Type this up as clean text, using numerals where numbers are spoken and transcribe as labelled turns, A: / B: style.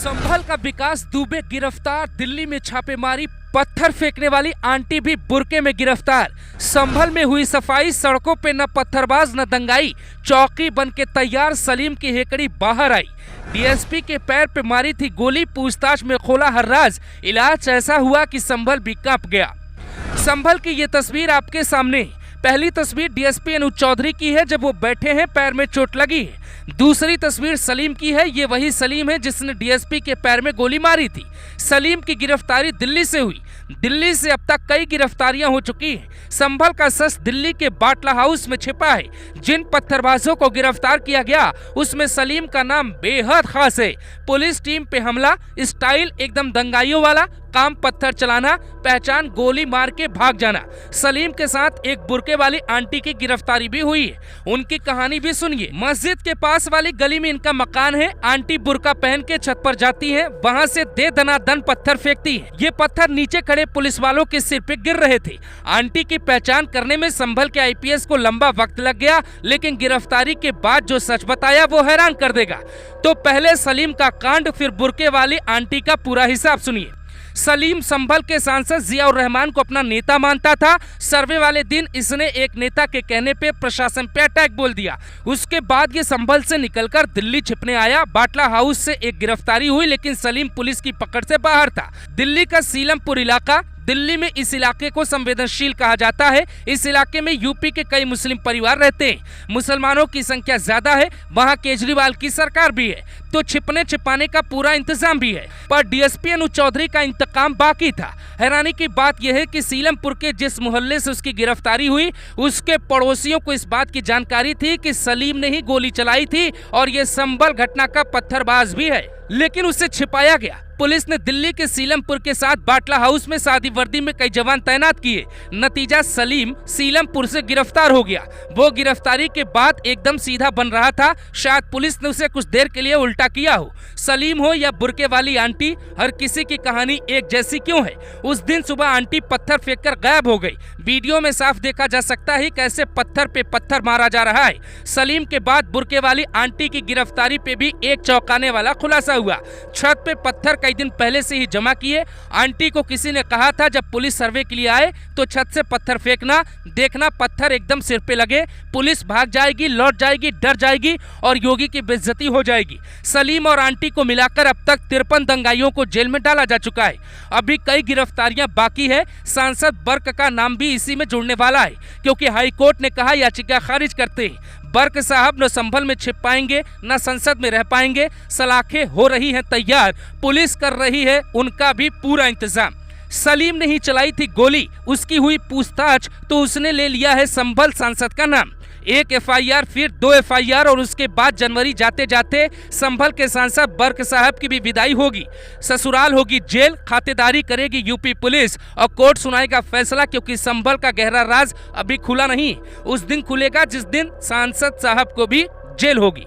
A: संभल का विकास दुबे गिरफ्तार, दिल्ली में छापेमारी, पत्थर फेंकने वाली आंटी भी बुर्के में गिरफ्तार। संभल में हुई सफाई, सड़कों पे न पत्थरबाज न दंगाई, चौकी बन के तैयार, सलीम की हेकड़ी बाहर आई। डीएसपी के पैर पे मारी थी गोली, पूछताछ में खोला हर राज, इलाज ऐसा हुआ कि संभल भी कांप गया। संभल की ये तस्वीर आपके सामने। पहली तस्वीर डीएसपी अनुज चौधरी की है जब वो बैठे हैं, पैर में चोट लगी है। दूसरी तस्वीर सलीम की है, ये वही सलीम है जिसने डीएसपी के पैर में गोली मारी थी। सलीम की गिरफ्तारी दिल्ली से हुई। दिल्ली से अब तक कई गिरफ्तारियां हो चुकी हैं। संभल का शख्स दिल्ली के बाटला हाउस में छिपा है। जिन पत्थरबाजों को गिरफ्तार किया गया उसमें सलीम का नाम बेहद खास है। पुलिस टीम पे हमला, स्टाइल एकदम दंगाइयों वाला, काम पत्थर चलाना, पहचान गोली मार के भाग जाना। सलीम के साथ एक बुर्के वाली आंटी की गिरफ्तारी भी हुई है। उनकी कहानी भी सुनिए। मस्जिद के पास वाली गली में इनका मकान है। आंटी बुर्का पहन के छत पर जाती है, वहाँ से दे दनादन पत्थर फेंकती है। ये पत्थर नीचे खड़े पुलिस वालों के सिर पे गिर रहे थे। आंटी की पहचान करने में संभल के आईपीएस को लंबा वक्त लग गया, लेकिन गिरफ्तारी के बाद जो सच बताया वो हैरान कर देगा। तो पहले सलीम का कांड, फिर बुर्के वाली आंटी का पूरा हिसाब सुनिए। सलीम संभल के सांसद जियाउर रहमान को अपना नेता मानता था। सर्वे वाले दिन इसने एक नेता के कहने पे प्रशासन पे अटैक बोल दिया। उसके बाद ये संभल से निकलकर दिल्ली छिपने आया। बाटला हाउस से एक गिरफ्तारी हुई, लेकिन सलीम पुलिस की पकड़ से बाहर था। दिल्ली का सीलमपुर इलाका, दिल्ली में इस इलाके को संवेदनशील कहा जाता है। इस इलाके में यूपी के कई मुस्लिम परिवार रहते हैं। मुसलमानों की संख्या ज्यादा है। वहां केजरीवाल की सरकार भी है, तो छिपने छिपाने का पूरा इंतजाम भी है। पर डीएसपी अनुज चौधरी का इंतकाम बाकी था। हैरानी की बात यह है कि सीलमपुर के जिस मोहल्ले से उसकी गिरफ्तारी हुई, उसके पड़ोसियों को इस बात की जानकारी थी कि सलीम ने ही गोली चलाई थी और ये संभल घटना का पत्थरबाज भी है, लेकिन उसे छिपाया गया। पुलिस ने दिल्ली के सीलमपुर के साथ बाटला हाउस में सादी वर्दी में कई जवान तैनात किए। नतीजा सलीम सीलमपुर से गिरफ्तार हो गया। वो गिरफ्तारी के बाद एकदम सीधा बन रहा था। शायद पुलिस ने उसे कुछ देर के लिए उल्टा किया हो। सलीम हो या बुर्के वाली आंटी, हर किसी की कहानी एक जैसी क्यों है? उस दिन सुबह आंटी पत्थर फेंककर गायब हो गई। वीडियो में साफ देखा जा सकता है कैसे पत्थर पे पत्थर मारा जा रहा है। सलीम के बाद बुर्के वाली आंटी की गिरफ्तारी पे भी एक चौंकाने वाला खुलासा हुआ। छत पे पत्थर कई दिन पहले से ही जमा किए। आंटी को किसी ने कहा था जब पुलिस सर्वे के लिए आए तो छत से पत्थर फेंकना, देखना पत्थर एकदम सिर पे लगे, पुलिस भाग जाएगी, लौट जाएगी, डर जाएगी और योगी की बेइज्जती हो जाएगी। सलीम और आंटी को मिलाकर अब तक 53 दंगाइयों को जेल में डाला जा चुका है। अभी कई गिरफ्तारियां बाकी है। सांसद बर्क का नाम भी इसी में जुड़ने वाला है, क्योंकि हाईकोर्ट ने कहा याचिका खारिज करते हैं। बर्क साहब न संभल में छिप पाएंगे, न संसद में रह पाएंगे। सलाखें हो रही हैं तैयार, पुलिस कर रही है उनका भी पूरा इंतजाम। सलीम ने ही चलाई थी गोली, उसकी हुई पूछताछ तो उसने ले लिया है संभल सांसद का नाम। एक एफआईआर, फिर 2 एफआईआर और उसके बाद जनवरी जाते जाते संभल के सांसद बर्क साहब की भी विदाई होगी। ससुराल होगी जेल, खातेदारी करेगी यूपी पुलिस और कोर्ट सुनाएगा फैसला, क्योंकि संभल का गहरा राज अभी खुला नहीं। उस दिन खुलेगा जिस दिन सांसद साहब को भी जेल होगी।